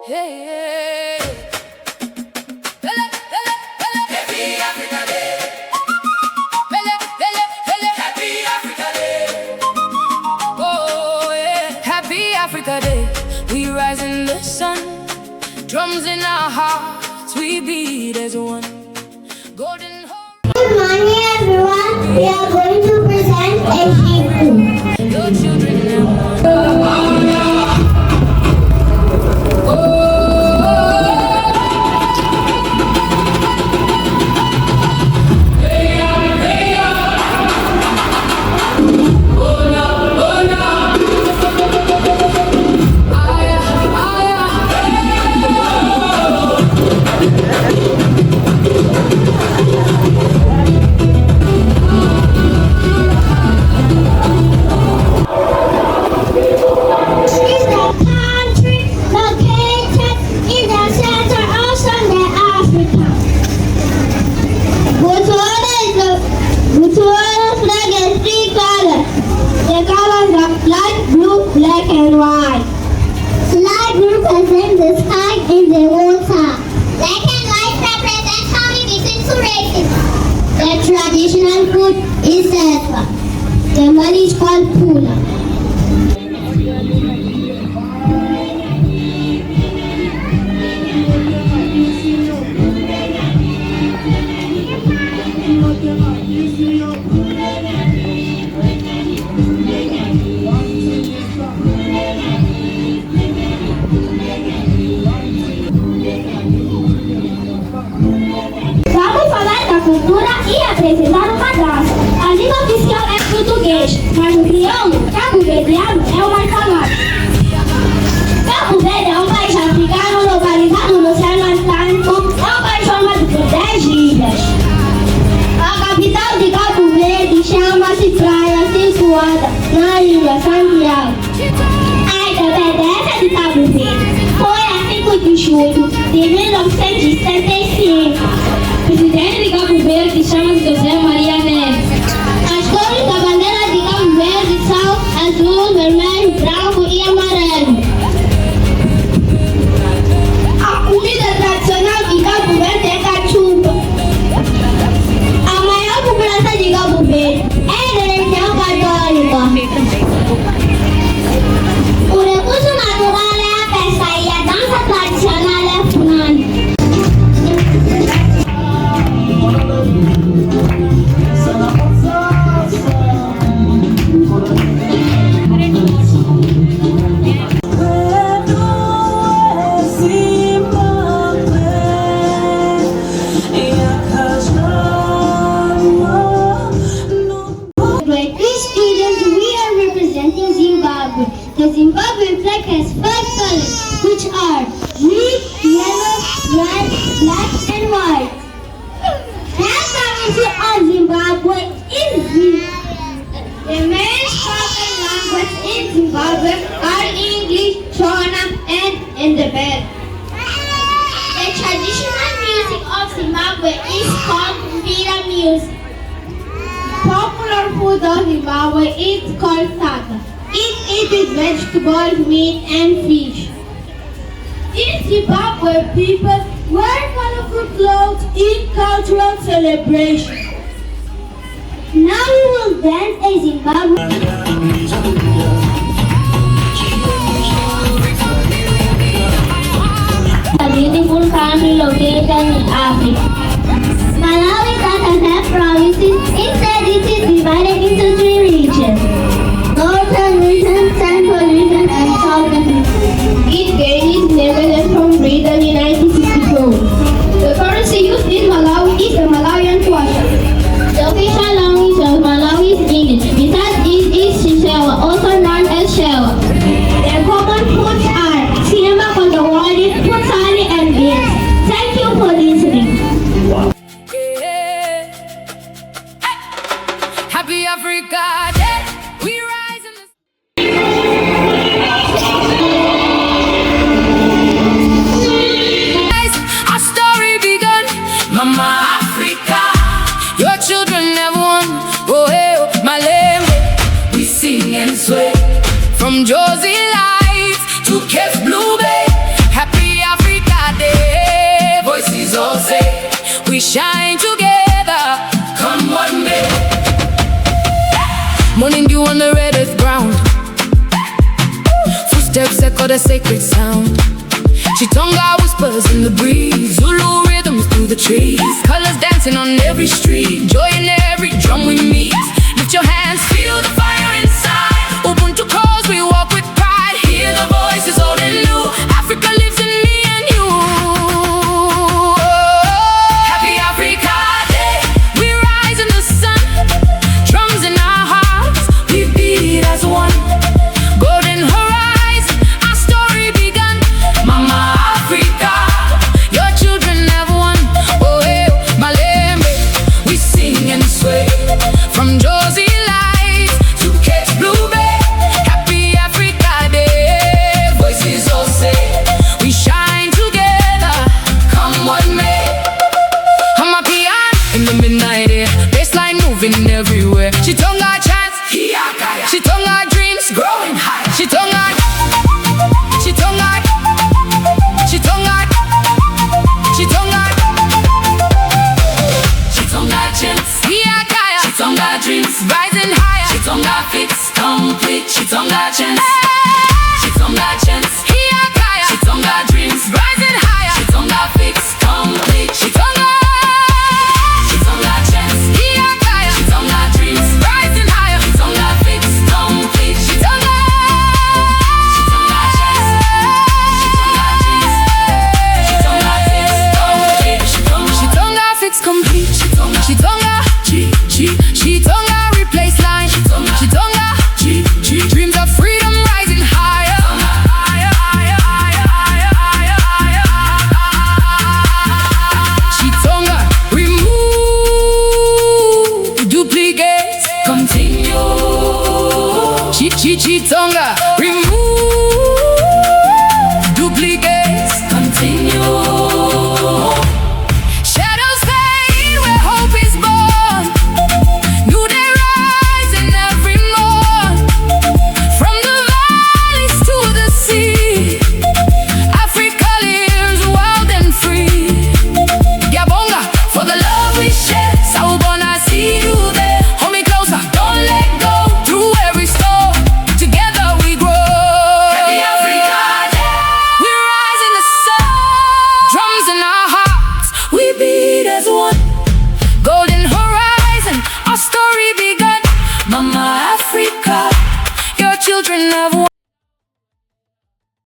Hey, Happy Africa Day. Happy Africa Day. Oh yeah. Happy Africa Day. We rise in the sun. Drums in our hearts. We beat as one. Golden home. Good morning, everyone. We are going to present a hymn. Your children now. Black and white. Light blue represents the sky and the water. Black and white represent harmony between two races. The traditional food is sefa. The one is called pula. Cultura e apresentar uma dança. A língua oficial é português, mas o crioulo, cabo-verdiano, é o mais falado. Cabo Verde é um país africano localizado no Oceano Atlântico, é um país formado por 10 ilhas. A capital de Cabo Verde chama-se Praia, situada na ilha Santiago. A independência de Cabo Verde foi a 5 de julho de 1975. O presidente de Cabo Verde chama-se José Maria Neves. As cores da bandeira de Cabo Verde são azul, vermelho, branco e amarelo. A comida tradicional de Cabo Verde é cachupa. A maior população de Cabo Verde é de religião católica. O recurso natural é a pesca e a dança tradicional é a funani. The Zimbabwean flag has 5 colors, which are green, yellow, red, black, and white. The currency of Zimbabwe is the main spoken language in Zimbabwe are English, shone, and Independent. The traditional music of Zimbabwe is called Mbira music. Popular food of Zimbabwe is called saka. It eats vegetables, meat, and fish. These Zimbabwe people wear colorful clothes in cultural celebrations. Now we will dance a Zimbabwe. A beautiful country located in Africa. Malawi doesn't have provinces. Instead, it is divided into 3 regions. Northern region, Central region, and Southern region. It gained its independence from Britain in 1964. The currency used in Malawi is the Malawian kwacha. The official language of Malawi is English. Besides this is Shishewa, also known as Shewa. Their common foods are cinema, kondowari, futsali, and beans. Thank you for listening. Happy Africa Day. We rise in the our story begun. Mama Africa, your children have won. Oh, hey, oh, my language. We sing and sway from Josie Lights to Cape Blue Bay. Happy Voices all say, we shine together, come what may. Morning dew on the red earth ground, footsteps echo the sacred sound. Chitonga whispers in the breeze, Zulu rhythms through the trees, colors dancing on every street, joy in every drum we meet. Lift your hands, feel the fire inside. Ubuntu calls, we walk with pride. Hear the voices old and new. Africa lives in me and you. Happy Africa Day. We rise in the sun, drums in our hearts, we beat as one. Golden horizon, our story begun. Mama Africa, your children have won. Oh hey, Malembe, we sing and sway. From Josie Lights to Cape Blue Bay, Happy Africa Day. Voices all say, we shine together, come what may. I'm a piano in the midnight air, bassline moving everywhere. Chitonga chants, Chitonga dreams growing high. Chitonga, Chitonga, Chitonga, Chitonga, Chitonga chants, Chitonga dreams rising higher. Chitonga fix complete. Chitonga chants, Chitonga chants, Chitonga dreams rising higher. Chitonga fix complete. Chitonga, Chitonga chants, Chitonga dreams rising higher. Chitonga fix complete. Chitonga, Chitonga chants, Chitonga dreams, Chitonga fix complete. Chitonga fix complete. Chitonga, Chitonga replace line. Chitonga, dreams of freedom rising higher. Chitonga, remove duplicates, continue. Chitonga, remove